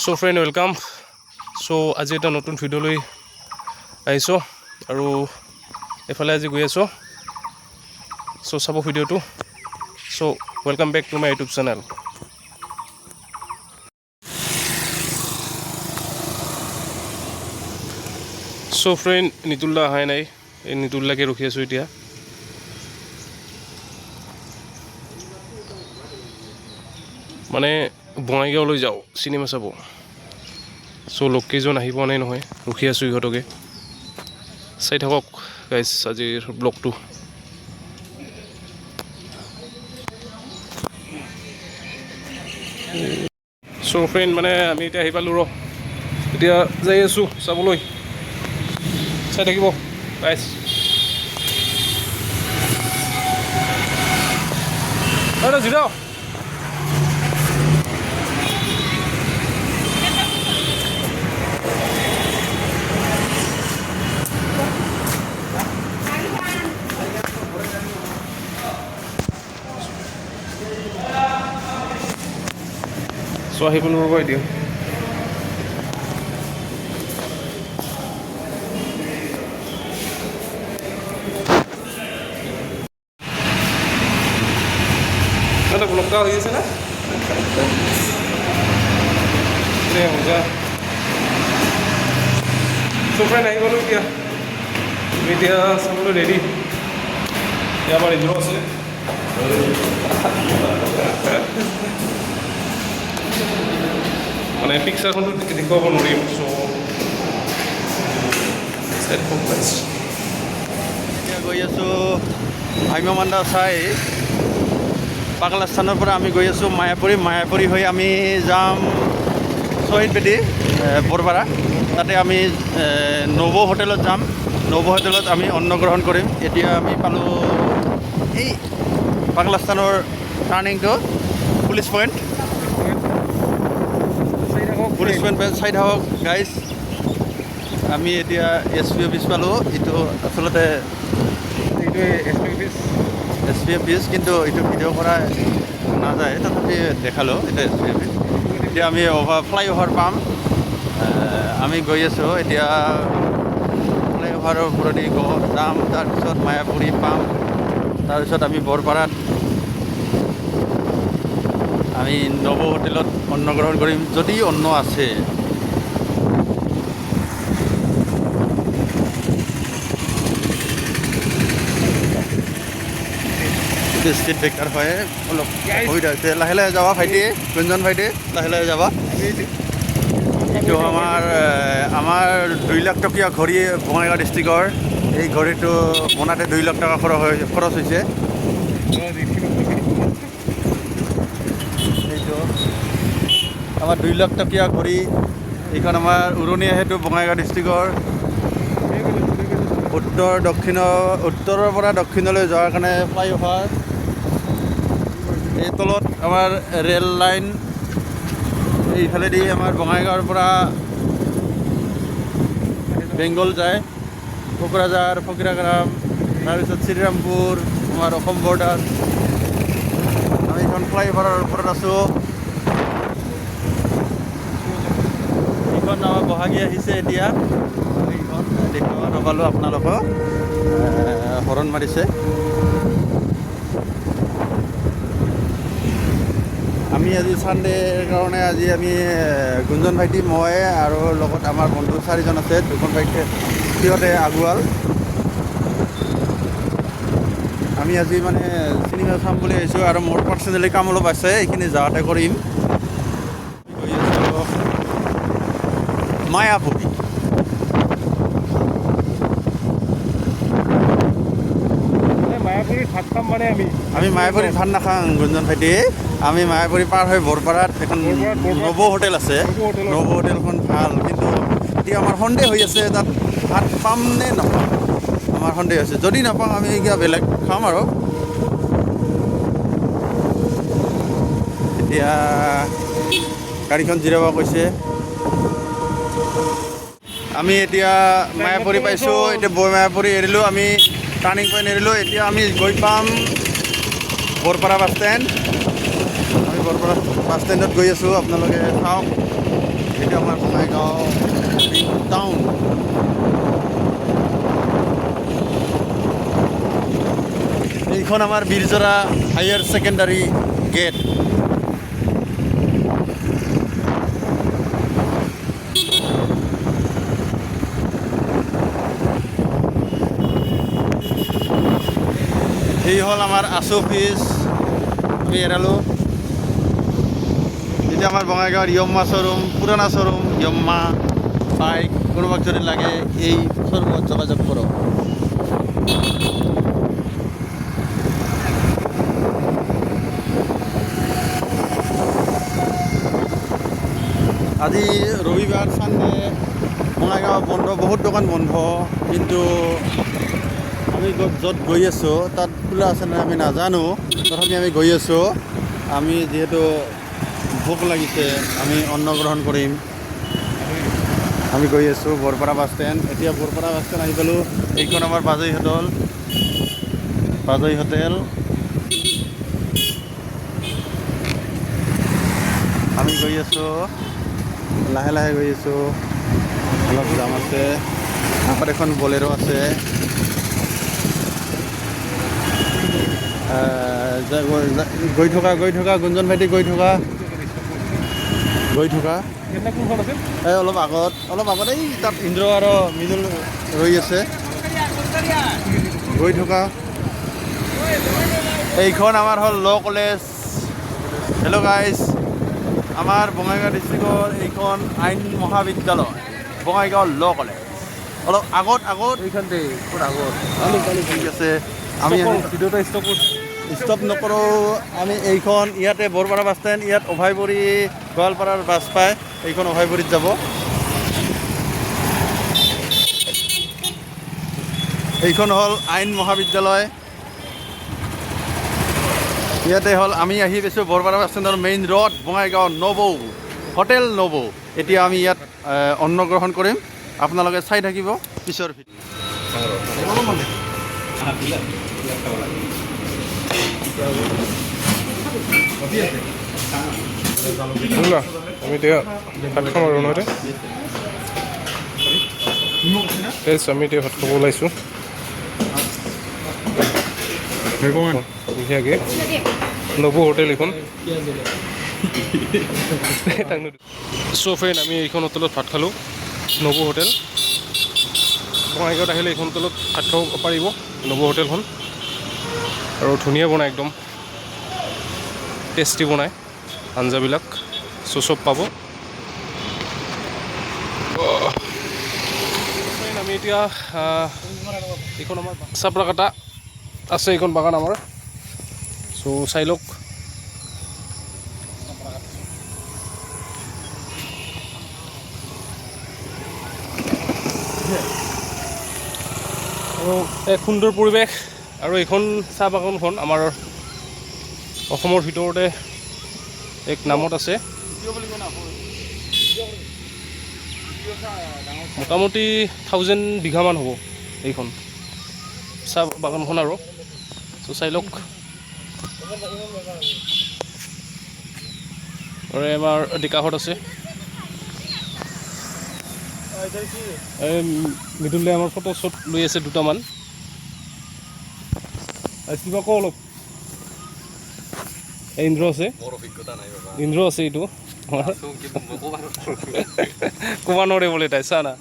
So friend welcome. So আজি এটা নতুন ভিডিঅ' লৈ আহিছোঁ আৰু এফালে আজি গৈ আছোঁ। সো চাব ভিডিঅ'টো। So welcome back to my YouTube channel. So friend নিতুলদা অহাই নাই, এই নিতুলদাকে ৰখি আছোঁ এতিয়া। মানে বঙাইগাঁৱলৈ যাওঁ চিনেমা চাব। চ' লোককেইজন আহি পোৱা নাই নহয়, ৰখি আছোঁ ইহঁতকে। চাই থাকক গাইজ আজিৰ ব্লগটো। চ' ফ্ৰেণ্ড মানে আমি এতিয়া আহি পালোঁ এতিয়া যাই আছোঁ চাবলৈ। চাই থাকিব গাইজ। জিৰাও চ' আহি পালোঁ ৰ'ব এতিয়া। এটা ব্লগটা হৈ আছে না মজা। চ' ফ্ৰেণ্ড আহি গ'লোঁ এতিয়া। এতিয়া চাবলৈ ৰেডি। এতিয়া আমাৰ ইন্দ্ৰ আছে। মানে পিকচাৰখনটো দেখুৱাব নোৱাৰিম। এতিয়া গৈ আছোঁ ভ্ৰাম্যমাণ চাই পাগলাস্থানৰ পৰা আমি গৈ আছোঁ মায়াপুৰী হৈ আমি যাম শ্বহীদ বেদী বৰপাৰা। তাতে আমি নব হোটেলত যাম। নব হোটেলত আমি অন্ন গ্ৰহণ কৰিম। এতিয়া আমি পালোঁ এই পাগলাস্থানৰ টাৰ্ণিংটো পুলিচ পইণ্ট চাই থাকক গাইজ। আমি এতিয়া SP অফিচ পালোঁ। এইটো আচলতে SP অফিচ, কিন্তু এইটো ভিডিঅ' কৰা নাযায়, তথাপি দেখালোঁ এইটো SP অফিচ। এতিয়া আমি ফ্লাইঅভাৰ পাম। আমি গৈ আছোঁ এতিয়া ফ্লাইঅভাৰৰ ওপৰেদি যাম, তাৰপিছত মায়াপুৰী পাম, তাৰপিছত আমি বৰপাৰাত আমি নব হোটেলত অন্ন গ্ৰহণ কৰিম, যদি অন্ন আছে। স্পীড ব্ৰেকাৰ হয়, অলপ অসুবিধা হৈছে। লাহে লাহে যাবা ভাইটি, গুঞ্জন ভাইটি, লাহে লাহে যাবা। এইটো আমাৰ 2 লাখ টকীয়া ঘড়ী বঙাইগাঁও ডিষ্ট্ৰিক্টৰ। এই ঘড়ীটো বনাওঁতে 2 লাখ টকা খৰচ হৈছে। এইটো আমাৰ 2 লাখ টকীয়া ঘড়ী। এইখন আমাৰ উৰণীয়া সেতু বঙাইগাঁও ডিষ্ট্ৰিক্টৰ। উত্তৰৰ পৰা দক্ষিণলৈ যোৱাৰ কাৰণে ফ্লাইঅভাৰ। এই তলত আমাৰ ৰেল লাইন, এইফালেদি আমাৰ বঙাইগাঁৱৰ পৰা বেংগল যায়, কোকৰাঝাৰ, ফকীৰাগ্ৰাম, তাৰপিছত শ্ৰীৰামপুৰ, আমাৰ অসম বৰ্ডাৰ। আমি এইখন ফ্লাইঅভাৰৰ ওপৰত আছোঁ। এইখন আমাৰ বহাগী আহিছে এতিয়া। এইখন দেখুৱাব নাপালোঁ আপোনালোকক, হৰণ মাৰিছে। আমি আজি ছানডেৰ কাৰণে আজি আমি গুঞ্জন ভাইটি, মই আৰু লগত আমাৰ বন্ধু 4জন আছে। 2খন ভাইটি সিহঁতে আগুৱাল। আমি আজি মানে চিনেমা চাম বুলি আহিছোঁ, আৰু মোৰ পাৰ্চনেলি কাম অলপ আছে, এইখিনি যাওঁতে কৰিম। গৈ আছোঁ মায়াপুৰী। ভাত খাম মানে আমি মায়াপুৰীত ভাত নাখাওঁ গুঞ্জন ভাইটি। আমি মায়াপুৰী পাৰ হৈ বৰপাৰাত এখন নব হোটেল আছে। নব হোটেলখন ভাল, কিন্তু এতিয়া আমাৰ সন্দেহ হৈ আছে তাত ভাত পাম নে নাপাম। আমাৰ সন্দেহ হৈছে, যদি নাপাওঁ আমি কিবা বেলেগ খাম আৰু। এতিয়া গাড়ীখন জিৰাব কৈছে। আমি এতিয়া মায়াপুৰী পাইছোঁ। এতিয়া মায়াপুৰী এৰিলোঁ, আমি টাৰ্ণিং পইণ্ট এৰিলোঁ। এতিয়া আমি গৈ পাম বৰপাৰা বাছ ষ্টেণ্ড। আমি বৰপাৰা বাছ ষ্টেণ্ডত গৈ আছোঁ, আপোনালোকে চাওক। এইটো আমাৰ বঙাইগাঁও টাউন। এইখন আমাৰ বীৰজৰা হায়াৰ ছেকেণ্ডাৰী গেট। এই হ'ল আমাৰ আছু অফিচ, আমি এৰালোঁ। এতিয়া আমাৰ বঙাইগাঁৱৰ য়ম্মা শ্ব'ৰুম, পুৰণা শ্ব'ৰুম য়ম্মা বাইক, কোনোবাক যদি লাগে এই শ্ব'ৰুমত যোগাযোগ কৰক। আজি ৰবিবাৰ চানডে, বঙাইগাঁও বন্ধ, বহুত দোকান বন্ধ, কিন্তু আমি য'ত গৈ আছোঁ তাত খোলা আছে নে আমি নাজানো, তথাপি আমি গৈ আছোঁ। আমি যিহেতু ভোক লাগিছে, আমি অন্ন গ্ৰহণ কৰিম। আমি গৈ আছোঁ বৰপাৰা বাছ ষ্টেণ্ড। এতিয়া বৰপাৰা বাছ ষ্টেণ্ড আহি পালোঁ। এইখন আমাৰ বাজৈ হোটেল, বাজৈ হোটেল। আমি গৈ আছোঁ, লাহে লাহে গৈ আছোঁ, অলপ যাম আছে। কাষত এখন বলেৰো আছে। গৈ থকা গুঞ্জন ভাইটি গৈ থকা এই অলপ আগত এই তাত ইন্দ্ৰ আৰু মৃদুল ৰৈ আছে। গৈ থকা এইখন আমাৰ হ'ল ল' কলেজ। হেল্ল' গাইজ, আমাৰ বঙাইগাঁও ডিষ্ট্ৰিক্টৰ এইখন আইন মহাবিদ্যালয়, বঙাইগাঁও ল' কলেজ। অলপ আগত এইখানতে আগত ঠিক আছে। আমি ভিডিঅ'টা ষ্টপ নকৰোঁ। আমি এইখন ইয়াতে বৰপাৰা বাছ ষ্টেণ্ড, ইয়াত অভয়পুৰী গোৱালপাৰাৰ বাছ পায়, এইখন অভয়পুৰীত যাব। এইখন হ'ল আইন মহাবিদ্যালয়। ইয়াতে হ'ল আমি আহি পাইছোঁ বৰপাৰা বাছ ষ্টেণ্ডৰ মেইন ৰোড, বঙাইগাঁও নবৌ হোটেল নবৌ। এতিয়া আমি ইয়াত অন্ন গ্ৰহণ কৰিম, আপোনালোকে চাই থাকিব পিছৰ ভিডিঅ'। আমি এতিয়া ভাত খাম আৰু নহতে আমি এতিয়া ভাত খাব ওলাইছোঁ বঢ়িয়াকৈ। নবৌ হোটেল এইখন। চ' ফ্ৰেণ্ড, আমি এইখন হোটেলত ভাত খালোঁ, নবৌ হোটেল। বঙাইগাঁৱত আহিলে এইখন হোটেলত ভাত খাব পাৰিব, নবৌ হোটেলখন। আৰু ধুনীয়া বনায়, একদম টেষ্টি বনায় আঞ্জাবিলাক। চ' চব পাব। আমি এতিয়া এইখন আমাৰ চাপৰাকাটা আছে, এইখন বাগান আমাৰ। চ' চাই লওক। আৰু এক সুন্দৰ পৰিৱেশ। আৰু এইখন চাহ বাগানখন আমাৰ অসমৰ ভিতৰতে এক নামত আছে। মোটামুটি 1000 বিঘামান হ'ব এইখন চাহ বাগানখন। আৰু চ' চাই লওক। আৰু আমাৰ ডেকাহঁত আছে, এই মৃদুলে আমাৰ ফটো শ্বট লৈ আছে দুটামান। কিবা কওঁ অলপ। ইন্দ্ৰ আছে, ইন্দ্ৰ আছে। এইটো ক'ব নোৱাৰে বোলে তাই, চা না।